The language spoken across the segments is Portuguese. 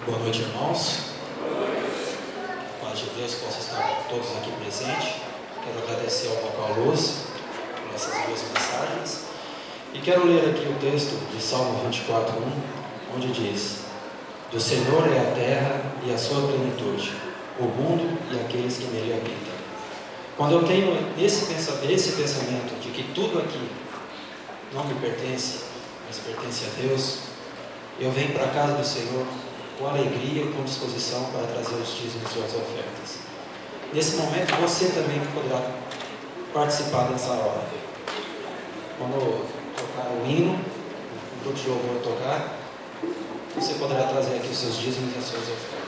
Boa noite, irmãos. A paz de Deus possa estar com todos aqui presentes. Quero agradecer ao Vocal Luz por essas duas mensagens. E quero ler aqui o texto de Salmo 24:1, onde diz: do Senhor é a terra e a sua plenitude, o mundo e aqueles que nele habitam. Quando eu tenho esse pensamento de que tudo aqui não me pertence, mas pertence a Deus, eu venho para a casa do Senhor com alegria e com disposição para trazer os dízimos e as ofertas. Nesse momento você também poderá participar dessa hora. Quando tocar o hino, o grupo de louvor tocar, você poderá trazer aqui os seus dízimos e as suas ofertas.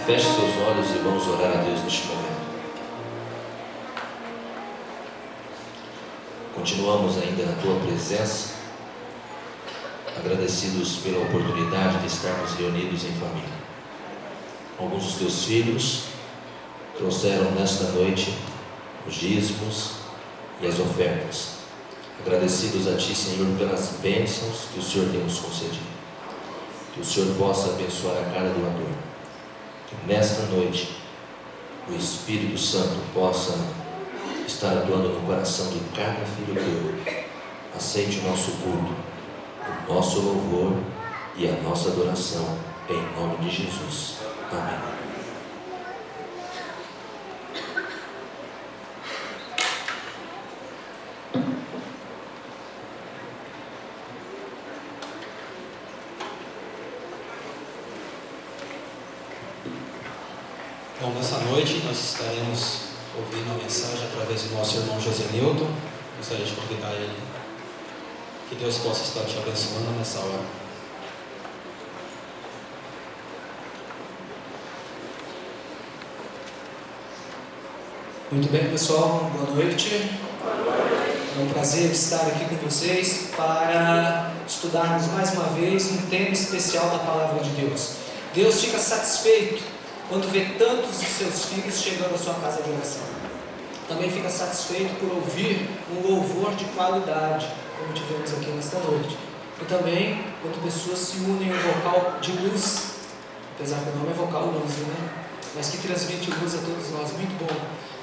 Feche seus olhos e vamos orar a Deus neste momento. Continuamos ainda na Tua presença, agradecidos pela oportunidade de estarmos reunidos em família. Alguns dos Teus filhos trouxeram nesta noite os dízimos e as ofertas. Agradecidos a Ti, Senhor, pelas bênçãos que o Senhor tem nos concedido. Que o Senhor possa abençoar a cada doador. Que nesta noite o Espírito Santo possa estar atuando no coração de cada filho teu. Aceite o nosso culto, o nosso louvor e a nossa adoração, em nome de Jesus. Amém. Bom, nessa noite nós estaremos ouvindo a mensagem através do nosso irmão José Newton. Gostaria de convidar ele. Que Deus possa estar te abençoando nessa hora. Muito bem, pessoal, boa noite. É um prazer estar aqui com vocês para estudarmos mais uma vez um tema especial da Palavra de Deus. Deus fica satisfeito quando vê tantos de seus filhos chegando à sua casa de oração. Também fica satisfeito por ouvir um louvor de qualidade, como tivemos aqui nesta noite. E também quando pessoas se unem ao vocal de luz, apesar que o nome é vocal luz, né? Mas que transmite luz a todos nós. Muito bom,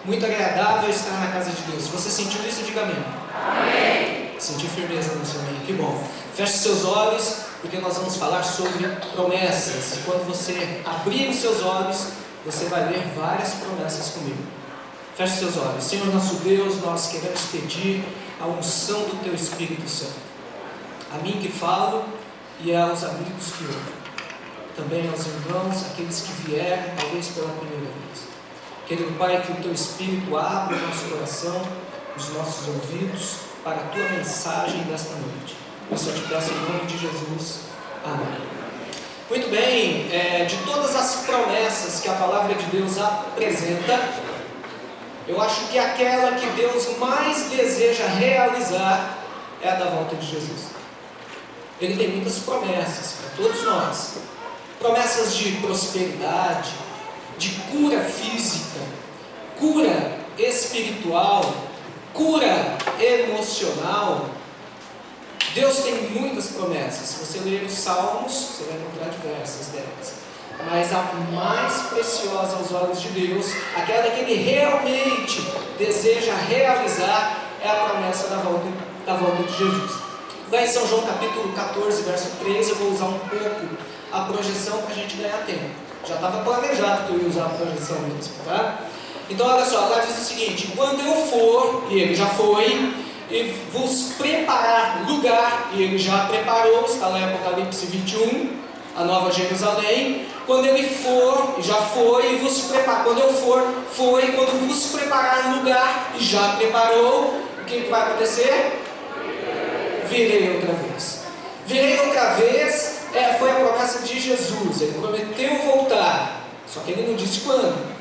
muito agradável estar na casa de Deus. Se você sentiu isso, diga amém. Amém. Sentiu firmeza no seu amém, que bom. Feche seus olhos, porque nós vamos falar sobre promessas. E quando você abrir os seus olhos, você vai ler várias promessas comigo. Feche seus olhos. Senhor nosso Deus, nós queremos pedir a unção do Teu Espírito Santo. A mim que falo e aos amigos que ouvem. também aos irmãos, aqueles que vieram, talvez pela primeira vez. Querido Pai, que o Teu Espírito abra o nosso coração, os nossos ouvidos, para a Tua mensagem desta noite. Isso eu te peço em nome de Jesus. Amém. Muito bem, de todas as promessas que a Palavra de Deus apresenta, eu acho que aquela que Deus mais deseja realizar é a da volta de Jesus. Ele tem muitas promessas para todos nós. Promessas de prosperidade, de cura física, cura espiritual, cura emocional. Deus tem muitas promessas. Se você ler os Salmos, você vai encontrar diversas delas. Mas a mais preciosa aos olhos de Deus, aquela que Ele realmente deseja realizar, é a promessa da volta de Jesus. Lá em São João capítulo 14, verso 13, eu vou usar um pouco a projeção para a gente ganhar tempo. Já estava planejado que eu ia usar a projeção mesmo, tá? Então olha só, lá diz o seguinte: quando eu for, e Ele já foi, e vos preparar lugar, e Ele já preparou, está lá em Apocalipse 21, a Nova Jerusalém. Quando Ele for, já foi, e vos preparar. Quando eu for, foi. Quando vos preparar lugar, e já preparou, o que vai acontecer? Virei outra vez. Virei outra vez, foi a promessa de Jesus. Ele prometeu voltar, só que Ele não disse quando.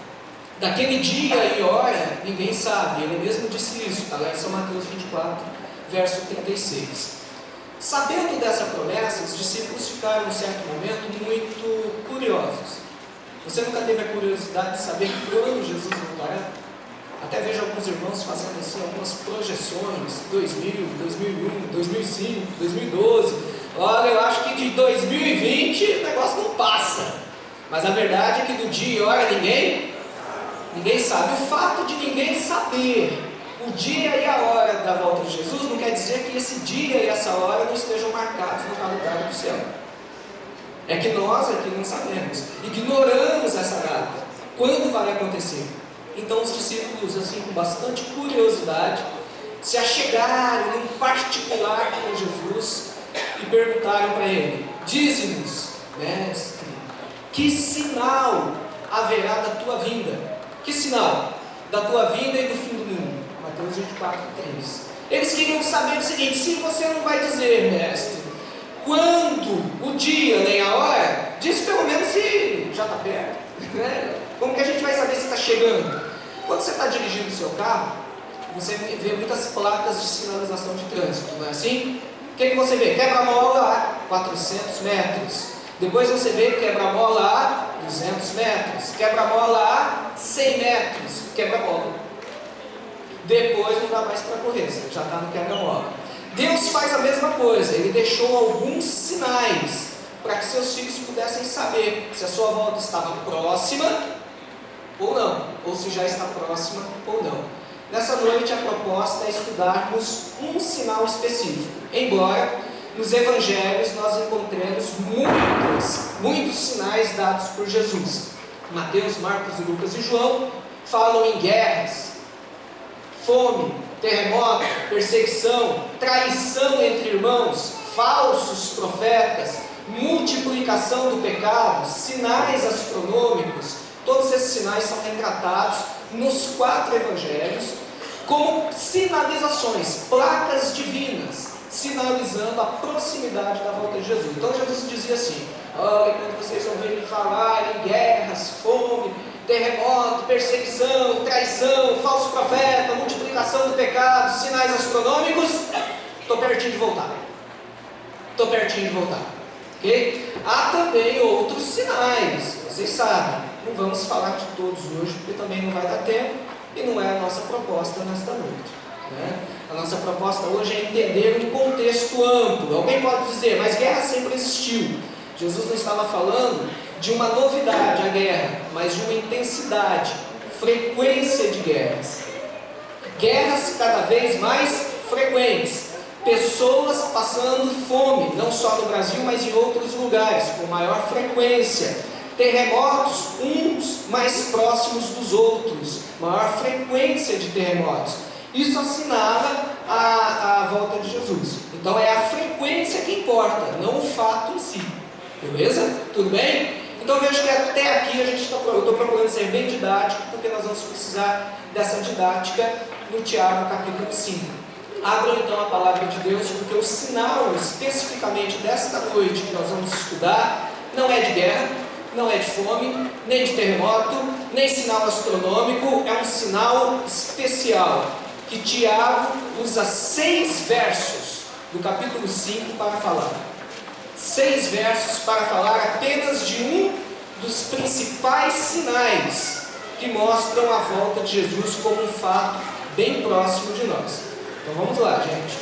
Daquele dia e hora, ninguém sabe. Ele mesmo disse isso, está lá em São Mateus 24, verso 36. Sabendo dessa promessa, os discípulos ficaram, em certo momento, muito curiosos. Você nunca teve a curiosidade de saber quando Jesus voltará? Até vejo alguns irmãos fazendo assim algumas projeções, 2000, 2001, 2005, 2012. Olha, eu acho que de 2020 o negócio não passa. Mas a verdade é que do dia e hora ninguém sabe. O fato de ninguém saber o dia e a hora da volta de Jesus não quer dizer que esse dia e essa hora não estejam marcados no calendário do céu. É que nós aqui não sabemos, ignoramos essa data, quando vai acontecer. Então os discípulos, assim, com bastante curiosidade, se achegaram em particular com Jesus e perguntaram para Ele: dize-nos, mestre, que sinal haverá da tua vinda? Que sinal? Da tua vinda e do fim do mundo. Mateus 24, 3. Eles queriam saber o seguinte: se você não vai dizer, mestre, quando, o dia nem a hora, diz pelo menos se já está perto, né? Como que a gente vai saber se está chegando? Quando você está dirigindo o seu carro, você vê muitas placas de sinalização de trânsito, não é assim? O que você vê? Quebra-mola a 400 metros. Depois você vê quebra-mola a 200 metros. Quebra-mola a 100 metros. Quebra-mola. Depois não dá mais para correr, você já está no quebra-mola. Deus faz a mesma coisa. Ele deixou alguns sinais para que seus filhos pudessem saber se a sua volta estava próxima ou não, ou se já está próxima ou não. Nessa noite a proposta é estudarmos um sinal específico, embora nos evangelhos nós encontremos muitos sinais dados por Jesus. Mateus, Marcos, Lucas e João falam em guerras, fome, terremoto, perseguição, traição entre irmãos, falsos profetas, multiplicação do pecado, sinais astronômicos. Todos esses sinais são retratados nos 4 evangelhos como sinalizações, placas divinas, sinalizando a proximidade da volta de Jesus. Então Jesus dizia assim: olha, quando vocês ouvirem falar em guerras, fome, terremoto, perseguição, traição, falso profeta, multiplicação do pecado, sinais astronômicos, estou pertinho de voltar. Estou pertinho de voltar. Okay? Há também outros sinais, vocês sabem. Não vamos falar de todos hoje, porque também não vai dar tempo e não é a nossa proposta nesta noite, né? A nossa proposta hoje é entender um contexto amplo. Alguém pode dizer, mas guerra sempre existiu. Jesus não estava falando de uma novidade, a guerra, mas de uma intensidade, frequência de guerras. Guerras cada vez mais frequentes. Pessoas passando fome, não só no Brasil, mas em outros lugares, com maior frequência. Terremotos, uns mais próximos dos outros, maior frequência de terremotos. Isso assinala a volta de Jesus. Então é a frequência que importa, não o fato em si. Beleza? Tudo bem? Então vejo que até aqui eu estou procurando ser bem didático, porque nós vamos precisar dessa didática no Tiago capítulo 5. Abram então a palavra de Deus, porque o sinal especificamente desta noite que nós vamos estudar não é de guerra, não é de fome, nem de terremoto, nem sinal astronômico, é um sinal especial que Tiago usa 6 versos do capítulo 5 para falar. 6 versos para falar apenas de um dos principais sinais que mostram a volta de Jesus como um fato bem próximo de nós. Então vamos lá, gente.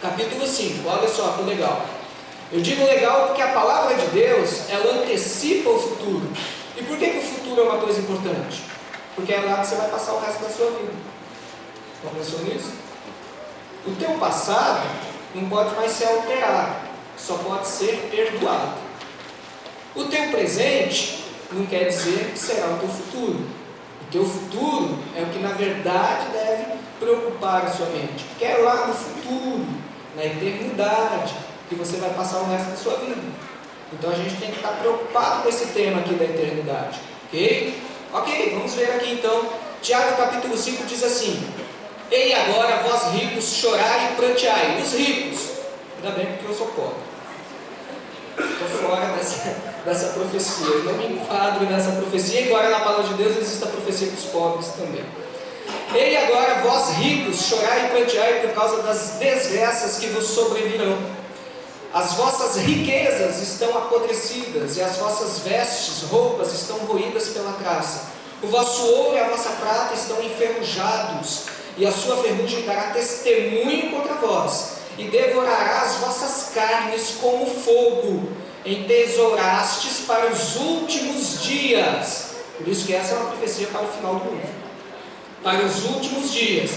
Capítulo 5, olha só que legal. Eu digo legal porque a palavra de Deus, ela antecipa o futuro. E por que o futuro é uma coisa importante? Porque é lá que você vai passar o resto da sua vida. Já pensou nisso? O teu passado não pode mais ser alterado, só pode ser perdoado. O teu presente não quer dizer que será o teu futuro. O teu futuro é o que na verdade deve preocupar a sua mente, porque é lá no futuro, na eternidade, que você vai passar o resto da sua vida. Então a gente tem que estar preocupado com esse tema aqui da eternidade. Ok? Ok, vamos ver aqui então. Tiago capítulo 5 diz assim: Ei agora vós ricos, chorai e pranteai. Os ricos, ainda bem porque eu sou pobre, estou fora dessa profecia, eu não me enquadro nessa profecia, embora na palavra de Deus exista a profecia dos pobres também. Ei agora vós ricos, chorai e pranteai por causa das desgraças que vos sobrevirão. As vossas riquezas estão apodrecidas, e as vossas vestes, roupas, estão roídas pela traça. O vosso ouro e a vossa prata estão enferrujados, e a sua ferrugem dará testemunho contra vós, e devorará as vossas carnes como fogo. Entesourastes para os últimos dias. Por isso que essa é uma profecia para o final do mundo. Para os últimos dias.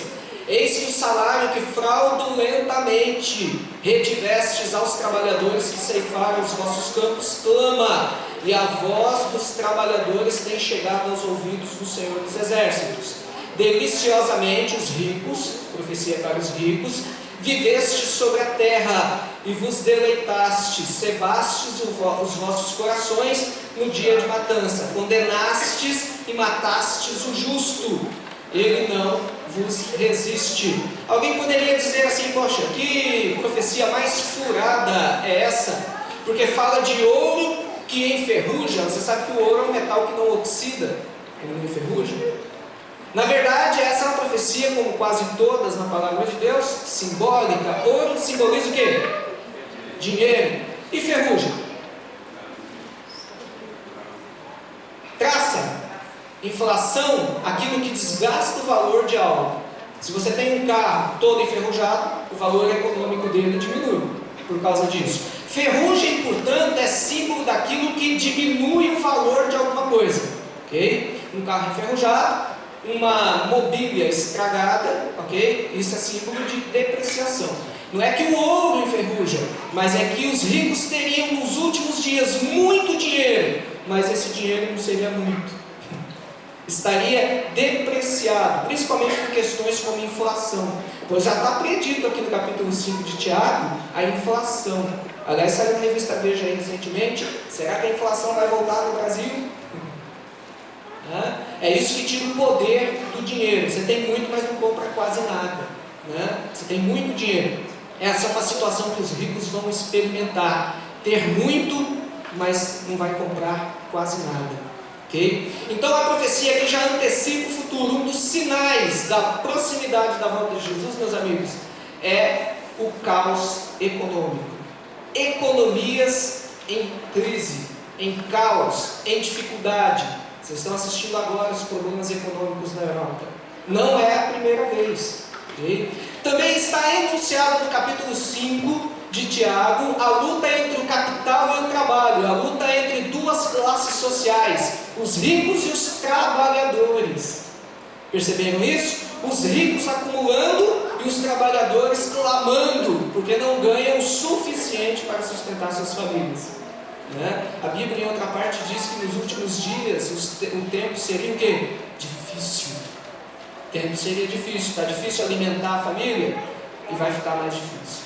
Eis que o salário que fraudulentamente retivestes aos trabalhadores que ceifaram os vossos campos clama, e a voz dos trabalhadores tem chegado aos ouvidos do Senhor dos Exércitos. Deliciosamente os ricos, profecia para os ricos, vivestes sobre a terra e vos deleitastes, cevastes os vossos corações no dia de matança, condenastes e matastes o justo, ele não vos resiste. Alguém poderia dizer assim: poxa, que profecia mais furada é essa? Porque fala de ouro que enferruja. Você sabe que o ouro é um metal que não oxida, ele não enferruja. Na verdade, essa é uma profecia, como quase todas na palavra de Deus, simbólica. Ouro simboliza o quê? Dinheiro. E ferrugem? Traça. Inflação, aquilo que desgasta o valor de algo. Se você tem um carro todo enferrujado, o valor econômico dele diminui por causa disso. Ferrugem, portanto, é símbolo daquilo que diminui o valor de alguma coisa. Ok? Um carro enferrujado, uma mobília estragada, ok? Isso é símbolo de depreciação. Não é que o ouro enferruja, mas é que os ricos teriam nos últimos dias muito dinheiro, mas esse dinheiro não seria muito. Estaria depreciado, principalmente por questões como inflação. Pois já está predito aqui no capítulo 5 de Tiago a inflação. Aliás, saiu na revista Veja aí recentemente. Será que a inflação vai voltar no Brasil? É isso que tira o poder do dinheiro. Você tem muito, mas não compra quase nada. Você tem muito dinheiro. Essa é uma situação que os ricos vão experimentar. Ter muito, mas não vai comprar quase nada. Okay? Então a profecia aqui já antecipa o futuro. Um dos sinais da proximidade da volta de Jesus, meus amigos, é o caos econômico. Economias em crise, em caos, em dificuldade. Vocês estão assistindo agora os problemas econômicos na Europa. Não é a primeira vez. Okay? Também está enunciado no capítulo 5 de Tiago a luta entre o capital e o trabalho, a luta entre duas classes sociais, os ricos e os trabalhadores. Perceberam isso? Os ricos acumulando e os trabalhadores clamando, porque não ganham o suficiente para sustentar suas famílias. A Bíblia, em outra parte, diz que nos últimos dias o tempo seria o quê? Difícil. O tempo seria difícil. Está difícil alimentar a família e vai ficar mais difícil.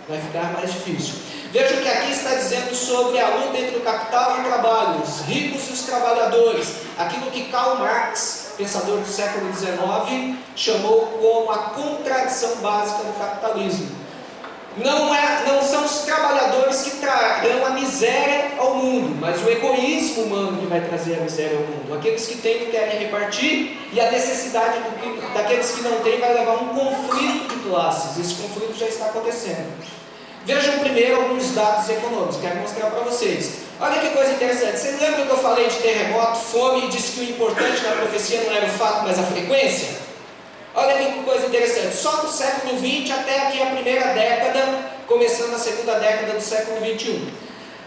vai ficar mais difícil. Veja o que aqui está dizendo sobre a luta entre o capital e o trabalho, os ricos e os trabalhadores, aquilo que Karl Marx, pensador do século XIX, chamou como a contradição básica do capitalismo. Não são os trabalhadores que trarão a miséria ao mundo, mas o egoísmo humano que vai trazer a miséria ao mundo. Aqueles que têm não querem repartir, e a necessidade daqueles que não têm vai levar a um conflito de classes. Esse conflito já está acontecendo. Vejam primeiro alguns dados econômicos, quero mostrar para vocês. Olha que coisa interessante. Vocês lembram que eu falei de terremoto, fome, e disse que o importante na profecia não era o fato, mas a frequência? Olha que coisa interessante. Só do século XX até aqui a primeira década, começando a segunda década do século XXI.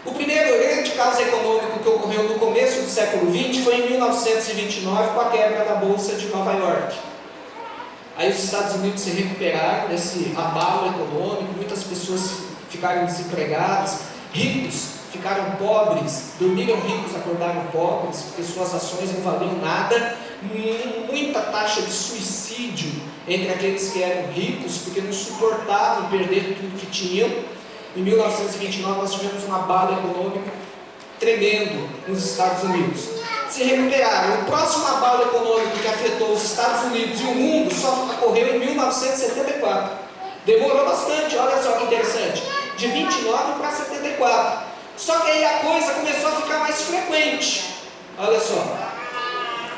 O primeiro grande caos econômico que ocorreu no começo do século XX foi em 1929, com a quebra da Bolsa de Nova York. Aí os Estados Unidos se recuperaram desse abalo econômico, muitas pessoas ficaram desempregadas, ricos ficaram pobres, dormiram ricos, acordaram pobres, porque suas ações não valiam nada, muita taxa de suicídio entre aqueles que eram ricos, porque não suportavam perder tudo que tinham. Em 1929 nós tivemos um abalo econômico tremendo nos Estados Unidos. Se recuperaram. O próximo abalo econômico que afetou os Estados Unidos e o mundo só ocorreu em 1974. Demorou bastante, olha só que interessante. De 29 para 74. Só que aí a coisa começou a ficar mais frequente. Olha só.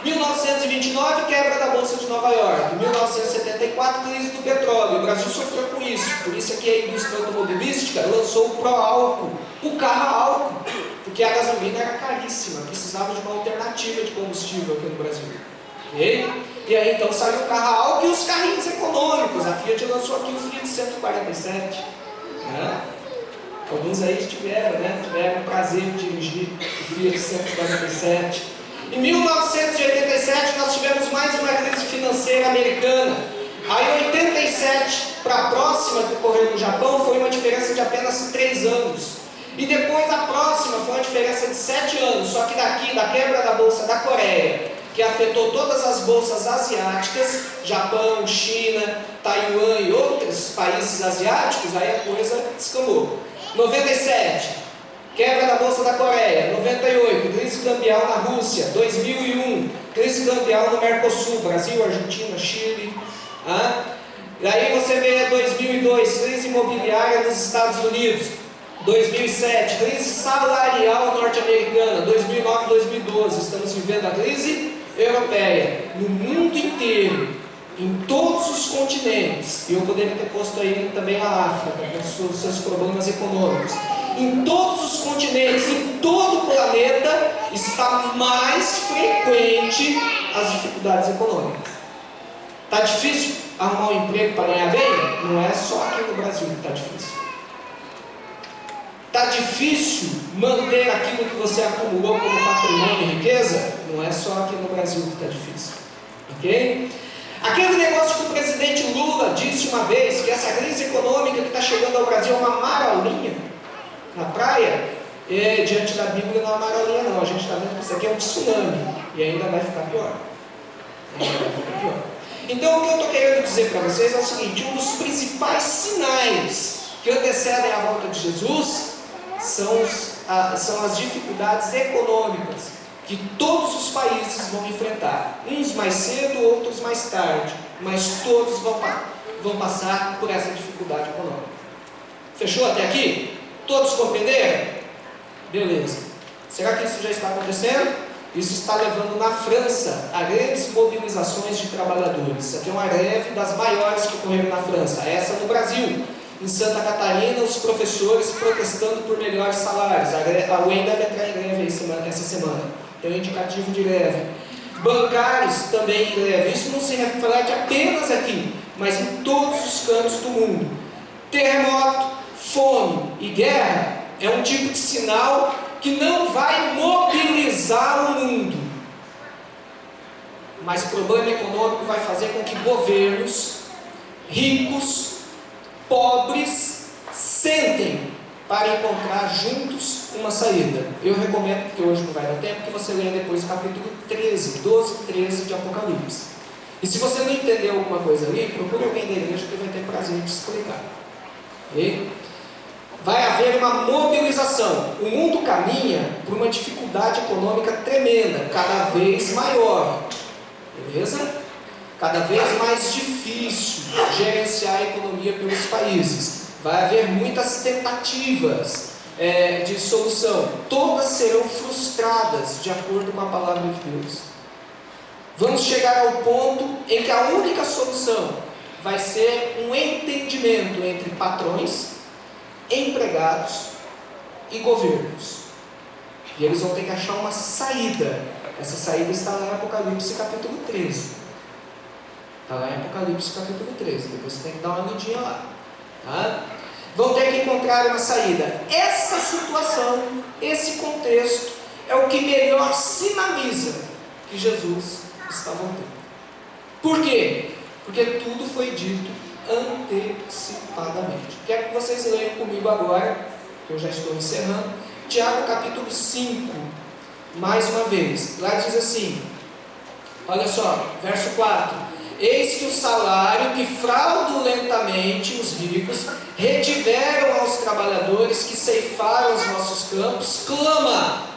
1929, quebra da Bolsa de Nova York. 1974, crise do petróleo. O Brasil sofreu com isso. Por isso é que a indústria automobilística lançou o pró-álcool, o carro a álcool. Porque a gasolina era caríssima, precisava de uma alternativa de combustível aqui no Brasil. Okay? E aí então saiu o carro a álcool e os carrinhos econômicos. A Fiat lançou aqui o Fiat 147. Né? Alguns aí tiveram o prazer de dirigir o Fiat 147. Em 1987 nós tivemos mais uma crise financeira americana. Aí 87 para a próxima que ocorreu no Japão foi uma diferença de apenas 3 anos. E depois a próxima foi uma diferença de 7 anos. Só que daqui, da quebra da Bolsa da Coreia, que afetou todas as bolsas asiáticas, Japão, China, Taiwan e outros países asiáticos, aí a coisa descambou. 97, quebra da Bolsa da Coreia. 98, crise cambial na Rússia. 2001, crise cambial no Mercosul, Brasil, Argentina, Chile. E aí você vê 2002, crise imobiliária nos Estados Unidos. 2007, crise salarial norte-americana. 2009, 2012, estamos vivendo a crise europeia. No mundo inteiro, em todos os continentes, e eu poderia ter posto aí também a África, com os seus problemas econômicos. Em todos os continentes, em todo o planeta, está mais frequente as dificuldades econômicas. Está difícil arrumar um emprego para ganhar bem? Não é só aqui no Brasil que está difícil. Está difícil manter aquilo que você acumulou como patrimônio e riqueza? Não é só aqui no Brasil que está difícil. Ok? Aquele negócio que o presidente Lula disse uma vez, que essa crise econômica que está chegando ao Brasil é uma marolinha na praia, diante da Bíblia não é uma marolinha não. A gente está vendo que isso aqui é um tsunami e ainda vai ficar pior. Então o que eu estou querendo dizer para vocês é o seguinte: um dos principais sinais que antecedem a volta de Jesus são as dificuldades econômicas que todos os países vão enfrentar, uns mais cedo, outros mais tarde, mas todos vão passar por essa dificuldade econômica. Fechou até aqui? Todos compreenderam? Beleza. Será que isso já está acontecendo? Isso está levando na França a grandes mobilizações de trabalhadores. Isso aqui é uma greve das maiores que ocorreram na França, essa no Brasil. Em Santa Catarina, os professores protestando por melhores salários. A UEM deve entrar em greve essa semana. Tem um indicativo de greve. Bancários também em greve. Isso não se reflete apenas aqui, mas em todos os cantos do mundo. Terremoto, fome e guerra é um tipo de sinal que não vai mobilizar o mundo. Mas o problema econômico vai fazer com que governos ricos, pobres, sentem para encontrar juntos uma saída. Eu recomendo, porque hoje não vai dar tempo, que você leia depois o capítulo 13, 12 e 13 de Apocalipse. E se você não entendeu alguma coisa ali, procure alguém da igreja que vai ter prazer em te explicar. Ok? vai haver uma mobilização. O mundo caminha por uma dificuldade econômica tremenda, cada vez maior. Beleza? Cada vez mais difícil gerenciar a economia pelos países. Vai haver muitas tentativas de solução. Todas serão frustradas, de acordo com a palavra de Deus. Vamos chegar ao ponto em que a única solução vai ser um entendimento entre patrões, empregados e governos. E eles vão ter que achar uma saída. Essa saída está lá em Apocalipse capítulo 13. Está lá em Apocalipse capítulo 13. Depois você tem que dar uma olhadinha lá. Tá? Vão ter que encontrar uma saída. Essa situação, esse contexto, é o que melhor sinaliza que Jesus está voltando. Por quê? Porque tudo foi dito antecipadamente. Quero que vocês leiam comigo agora, que eu já estou encerrando, Tiago capítulo 5, mais uma vez. Lá diz assim, olha só, verso 4: eis que o salário que fraudulentamente os ricos retiveram aos trabalhadores que ceifaram os nossos campos, clama,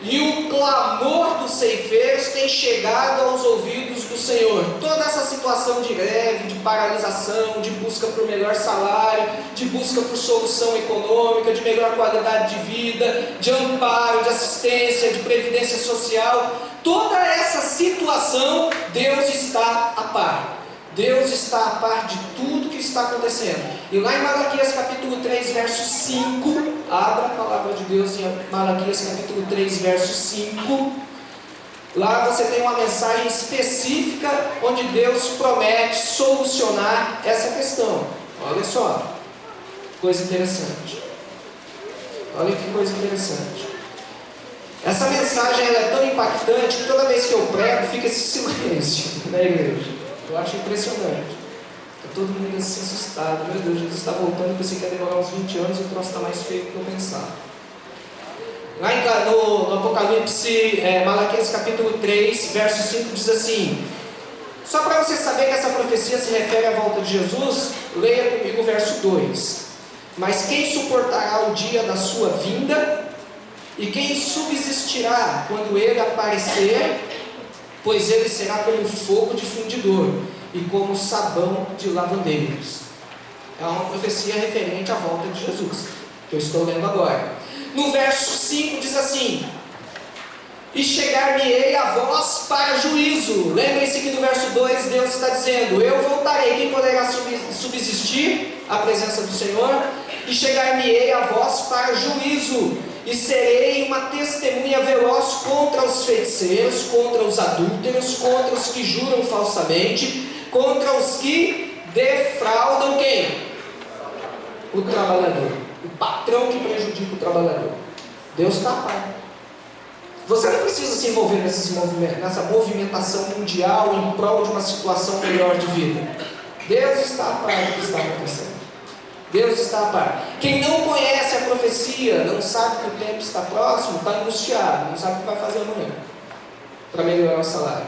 e o clamor dos ceifeiros tem chegado aos ouvidos do Senhor. Toda essa situação de greve, de paralisação, de busca por melhor salário, de busca por solução econômica, de melhor qualidade de vida, de amparo, de assistência, de previdência social, toda essa situação, Deus está a par. Deus está a par de tudo que está acontecendo. E lá em Malaquias capítulo 3, verso 5, abra a palavra de Deus em Malaquias capítulo 3, verso 5. Lá você tem uma mensagem específica onde Deus promete solucionar essa questão. Olha só, coisa interessante. Olha que coisa interessante. Essa mensagem ela é tão impactante que toda vez que eu prego fica esse silêncio na igreja. Eu acho impressionante. Está todo mundo assim assustado. Meu Deus, Jesus está voltando. Eu pensei que ia demorar uns 20 anos e o troço está mais feio do que eu pensava. Lá no Apocalipse, Malaquias capítulo 3, verso 5 diz assim: só para você saber que essa profecia se refere à volta de Jesus, leia comigo o verso 2. Mas quem suportará o dia da sua vinda? E quem subsistirá quando ele aparecer? Pois ele será como fogo de fundidor e como sabão de lavandeiros. É uma profecia referente à volta de Jesus, que eu estou lendo agora. No verso 5 diz assim: e chegar-me-ei a vós para juízo. Lembrem-se que no verso 2 Deus está dizendo: eu voltarei. Quem poderá subsistir à presença do Senhor? E chegar-me-ei a vós para juízo, e serei uma testemunha veloz contra os feiticeiros, contra os adúlteros, contra os que juram falsamente, contra os que defraudam quem? O trabalhador, o patrão que prejudica o trabalhador. Deus está a par. Você não precisa se envolver nessa movimentação mundial em prol de uma situação melhor de vida. Deus está a par do que está acontecendo. Deus está a par. Quem não conhece a profecia, não sabe que o tempo está próximo, está angustiado, não sabe o que vai fazer amanhã para melhorar o salário.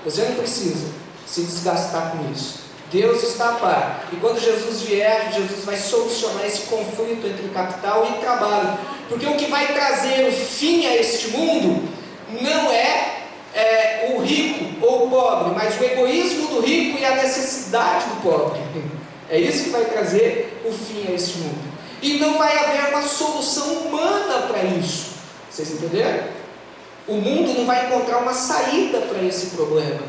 Você não precisa se desgastar com isso. Deus está a par. E quando Jesus vier, Jesus vai solucionar esse conflito entre capital e trabalho. Porque o que vai trazer o fim a este mundo não é o rico ou o pobre, mas o egoísmo do rico e a necessidade do pobre. É isso que vai trazer o fim a este mundo. E não vai haver uma solução humana para isso. Vocês entenderam? O mundo não vai encontrar uma saída para esse problema.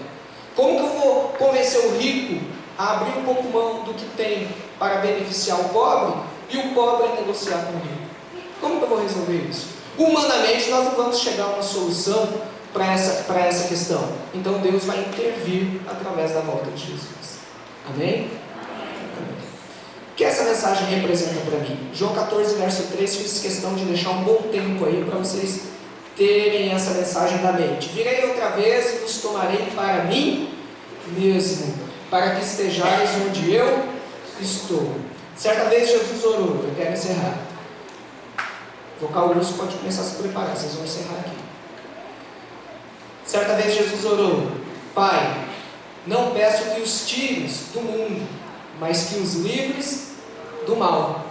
Como que eu vou convencer o rico a abrir um pouco mão do que tem para beneficiar o pobre e o pobre a negociar com o rico? Como que eu vou resolver isso? Humanamente nós não vamos chegar a uma solução para essa questão. Então Deus vai intervir através da volta de Jesus. Amém? O que essa mensagem representa para mim? João 14, verso 3, fiz questão de deixar um bom tempo aí para vocês terem essa mensagem na mente. Virei outra vez e vos tomarei para mim mesmo, para que estejais onde eu estou. Certa vez Jesus orou, eu quero encerrar. O vocal Lúcio pode começar a se preparar, vocês vão encerrar aqui. Certa vez Jesus orou: Pai, não peço que os tires do mundo, mas que os livres do mal.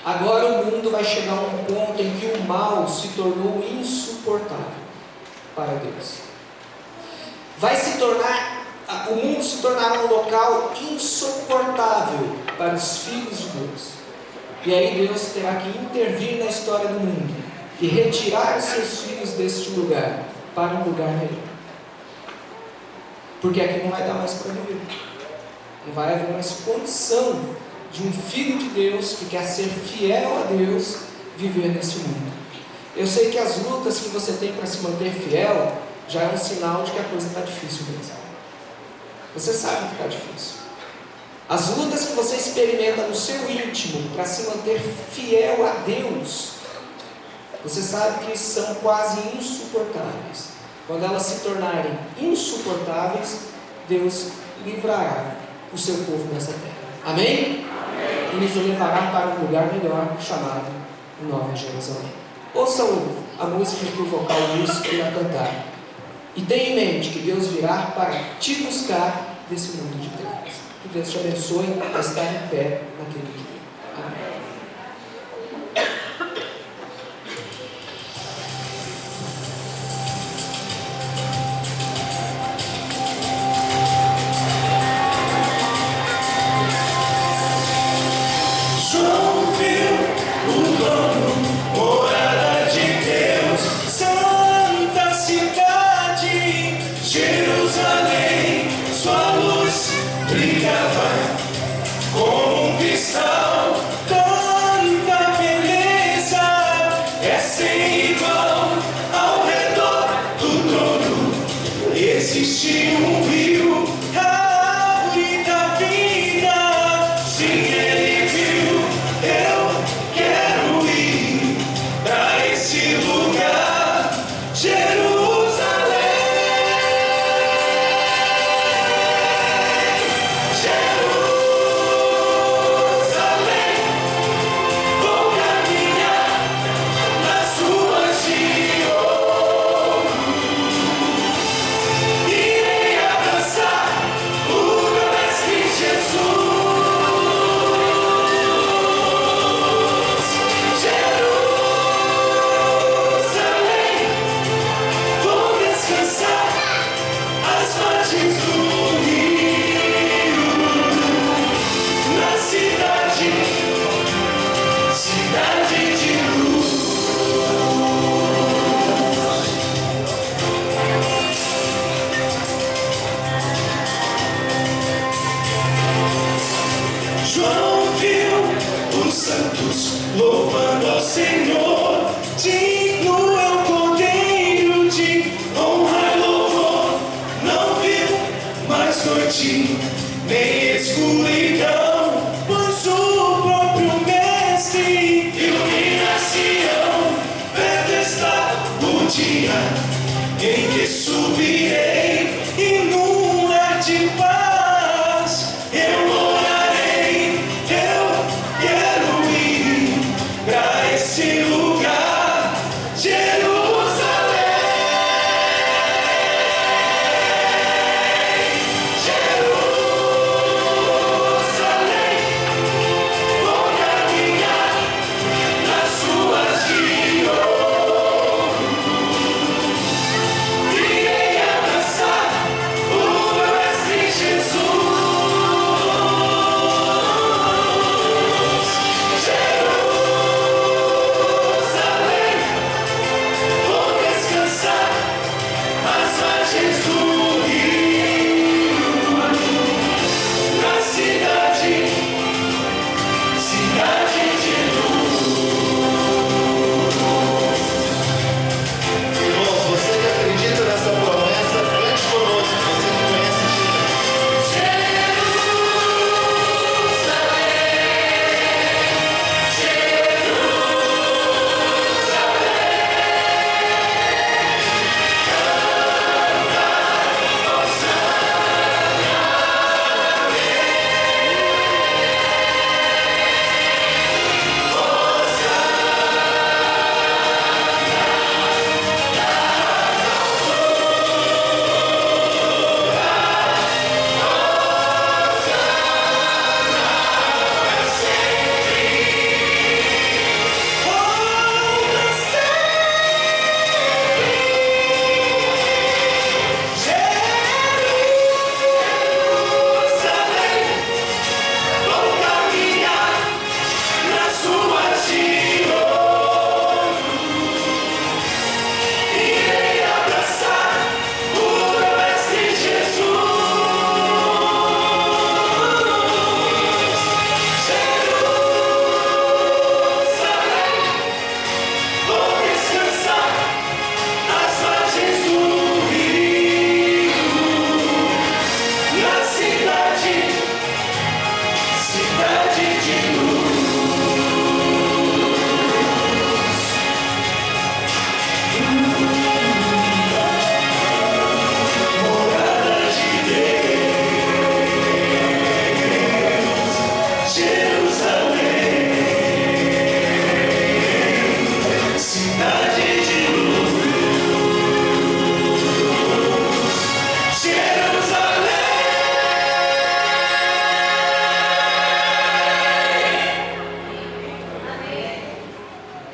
Agora o mundo vai chegar a um ponto em que o mal se tornou insuportável para Deus. O mundo se tornará um local insuportável para os filhos de Deus. E aí Deus terá que intervir na história do mundo e retirar os seus filhos deste lugar para um lugar melhor. Porque aqui não vai dar mais para viver. Não vai haver mais condição de um filho de Deus que quer ser fiel a Deus viver nesse mundo. Eu sei que as lutas que você tem para se manter fiel já é um sinal de que a coisa está difícil mesmo. Você sabe que está difícil. As lutas que você experimenta no seu íntimo para se manter fiel a Deus, você sabe que são quase insuportáveis. Quando elas se tornarem insuportáveis, Deus livrará o seu povo dessa terra. Amém? Amém. E nos levará para um lugar melhor, chamado Nova Jerusalém. Ouçam a música que o vocal Luiz irá cantar. E tenha em mente que Deus virá para te buscar desse mundo de trevas. Que Deus te abençoe a estar em pé naquele dia. Amém. Louvando ao Senhor, digno é o Cordeiro de honra e louvor. Não viu mais noite, nem escuridão, pois o próprio Mestre ilumina Sião. Perto está o dia em que subirei e num lar de paz eu morarei. Eu quero ir pra esse lugar, Jerusalém, Jerusalém. Vou caminhar nas ruas de ouro, irei abraçar o meu Mestre Jesus.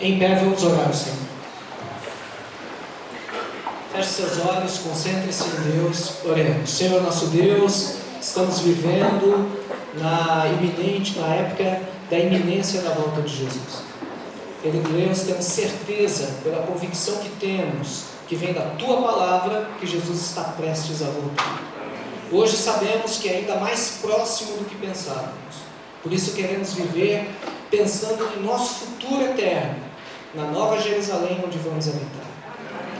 Em pé, vamos orar ao Senhor. Feche seus olhos, concentre-se em Deus, oremos. Senhor nosso Deus, estamos vivendo na época da iminência da volta de Jesus. Querido Deus, temos certeza, pela convicção que temos, que vem da Tua Palavra, que Jesus está prestes a voltar. Hoje sabemos que é ainda mais próximo do que pensávamos. Por isso queremos viver pensando no nosso futuro eterno, na Nova Jerusalém onde vamos habitar.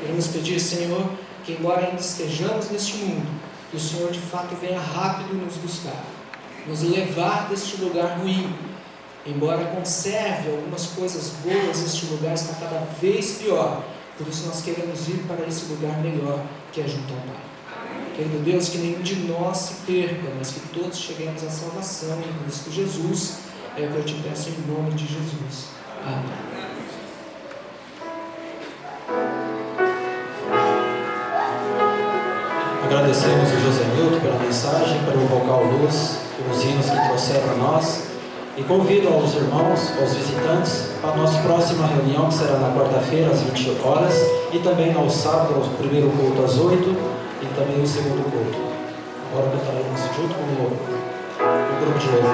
Queremos pedir, Senhor, que embora ainda estejamos neste mundo, que o Senhor de fato venha rápido nos buscar, nos levar deste lugar ruim. Embora conserve algumas coisas boas, este lugar está cada vez pior. Por isso nós queremos ir para esse lugar melhor, que é junto ao Pai. Querido Deus, que nenhum de nós se perca, mas que todos cheguemos à salvação em Cristo Jesus. É o que eu te peço em nome de Jesus. Amém. Agradecemos o José Milton pela mensagem, pelo vocal luz, pelos hinos que trouxeram a nós. E convido aos irmãos, aos visitantes, para a nossa próxima reunião, que será na quarta-feira, às 20 horas, e também ao sábado, o primeiro culto às 8, e também o segundo culto. Agora cantaremos junto com o grupo de louvor,